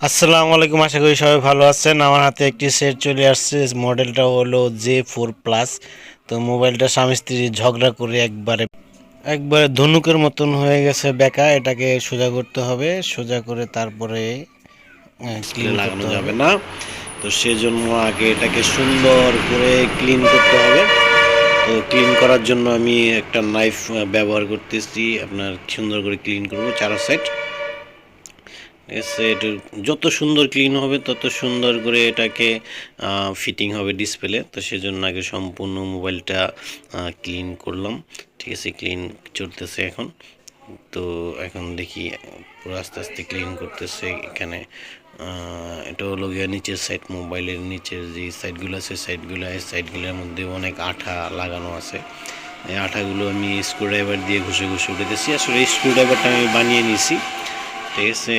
আসসালামু আলাইকুম, আশা করি সবাই ভালো আছেন। আমার হাতে একটি সেট চলে আসছে, মডেলটা হলো J4 প্লাস। তো মোবাইলটা স্বামী স্ত্রী ঝগড়া করে একবারে একবারে ধনুকের মতন হয়ে গেছে বেঁকা। এটাকে সোজা করতে হবে, সোজা করে তারপরে ডিসপ্লে ক্লিন লাগানো করতে যাবে হবে। না। তো সেজন্য আগে এটাকে সুন্দর করে ক্লিন করতে হবে। তো ক্লিন করার জন্য আমি একটা নাইফ ব্যবহার করতেছি। আপনার সুন্দর করে ক্লিন করব চারো সাইড। এটা যত সুন্দর ক্লিন হবে তত সুন্দর করে এটাকে ফিটিং হবে ডিসপ্লে। তো সেজন্য আগে সম্পূর্ণ মোবাইলটা ক্লিন করলাম। ঠিক আছে, ক্লিন চলতেছে এখন। তো এখন দেখি পুরো আস্তে আস্তে ক্লিন করতেছে এখানে। এটা হলো গিয়ে নিচের সাইড, মোবাইলের নিচের যে সাইডগুলো আছে সাইডগুলো, এই সাইডগুলোর মধ্যে অনেক আঠা লাগানো আছে। এই আঠাগুলো আমি স্ক্রুড্রাইভার দিয়ে ঘষে ঘষে উঠেছি। আসলে এই স্ক্রুড্রাইভারটা আমি বানিয়ে নিয়েছি। ঠিক আছে,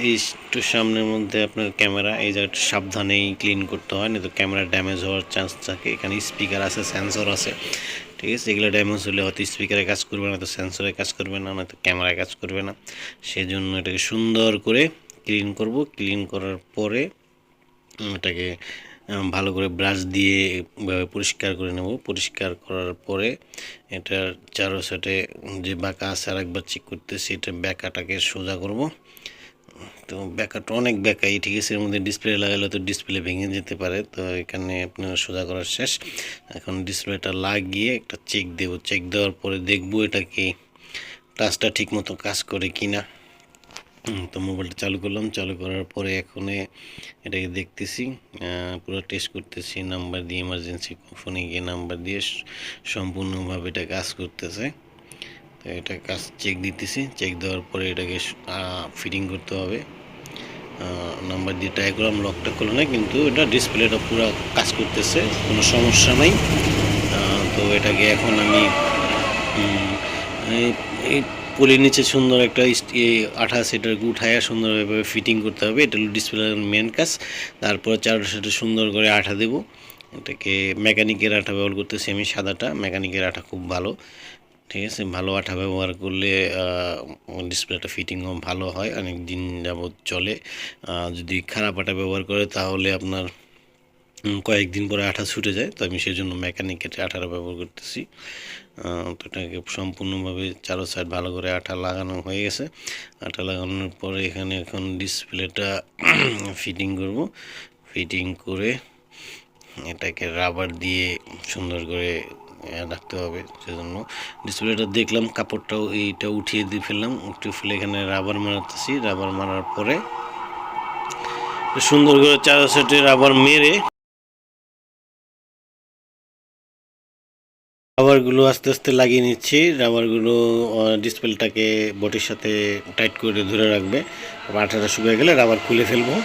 এই একটু সামনের মধ্যে আপনার ক্যামেরা, এই জায়গাটা সাবধানেই ক্লিন করতে হয়, না তো ক্যামেরা ড্যামেজ হওয়ার চান্স থাকে। এখানে স্পিকার আছে, সেন্সর আছে। ঠিক আছে, এগুলো ড্যামেজ হলে হয়তো স্পিকারে কাজ করবে না, তো সেন্সরে কাজ করবে না, নয়তো ক্যামেরায় কাজ করবে না। সেজন্য এটাকে সুন্দর করে ক্লিন করব। ক্লিন করার পরে এটাকে ভালো করে ব্রাশ দিয়ে পরিষ্কার করে নেব। পরিষ্কার করার পরে এটার চারো সাইডে যে বাঁকা আছে আরেকবার চেক করতেছি, এটা ব্যাকাটাকে সোজা করব। তো ব্যাকাটা অনেক ব্যাকাই, ঠিক আছে, এর মধ্যে ডিসপ্লে লাগালে তো ডিসপ্লে ভেঙে যেতে পারে। তো এখানে আপনার সোজা করার শেষ। এখন ডিসপ্লেটা লাগিয়ে একটা চেক দেব। চেক দেওয়ার পরে দেখব এটা কি টাচটা ঠিক মতো কাজ করে কি না। তো মোবাইলটা চালু করলাম, চালু করার পরে এখন এটাকে দেখতেছি, পুরো টেস্ট করতেছি নাম্বার দিয়ে, এমার্জেন্সি ফোনে গিয়ে নাম্বার দিয়ে সম্পূর্ণভাবে এটা কাজ করতেছে। তো এটা কাজ চেক দিতেছি। চেক দেওয়ার পরে এটাকে ফিটিং করতে হবে। নাম্বার দিয়ে ট্রাই করলাম, লকটা খুলে না, কিন্তু এটা ডিসপ্লেটা পুরো কাজ করতেছে, কোনো সমস্যা নাই। তো এটাকে এখন আমি এই পলির নিচে সুন্দর একটা আঠা সেটাকে উঠায় সুন্দরভাবে ফিটিং করতে হবে। এটা হলো ডিসপ্লের মেন কাজ। তারপর চারোটা সাথে সুন্দর করে আঠা দেব। এটাকে মেকানিকের আঠা ব্যবহার করতেছি আমি, সাদাটা। মেকানিকের আঠা খুব ভালো। ঠিক আছে, ভালো আঠা ব্যবহার করলে ডিসপ্লেটা ফিটিংও ভালো হয়, অনেক দিন যাবৎ চলে। যদি খারাপ আঠা ব্যবহার করে তাহলে আপনার কয়েকদিন পরে আঠা ছুটে যায়। তো আমি সেই জন্য মেকানিকের আঠাটা ব্যবহার করতেছি। তো এটাকে সম্পূর্ণভাবে চারো সাইড ভালো করে আঠা লাগানো হয়ে গেছে। আঠা লাগানোর পরে এখানে এখন ডিসপ্লেটা ফিটিং করব। ফিটিং করে এটাকে রাবার দিয়ে সুন্দর করে রাখতে হবে। সেজন্য ডিসপ্লেটা দেখলাম, কাপড়টাও এইটা উঠিয়ে দিয়ে ফেললাম। উঠিয়ে ফেলে এখানে রাবার মারতেছি। রাবার মারার পরে সুন্দর করে চারো সাইডে রাবার মেরে রাবারগুলো আস্তে আস্তে লাগিয়ে নিচ্ছি। রাবারগুলো ডিসপ্লেটাকে বডির সাথে টাইট করে ধরে রাখবে। আঠাটা শুকিয়ে গেলে রাবার খুলে ফেলবো।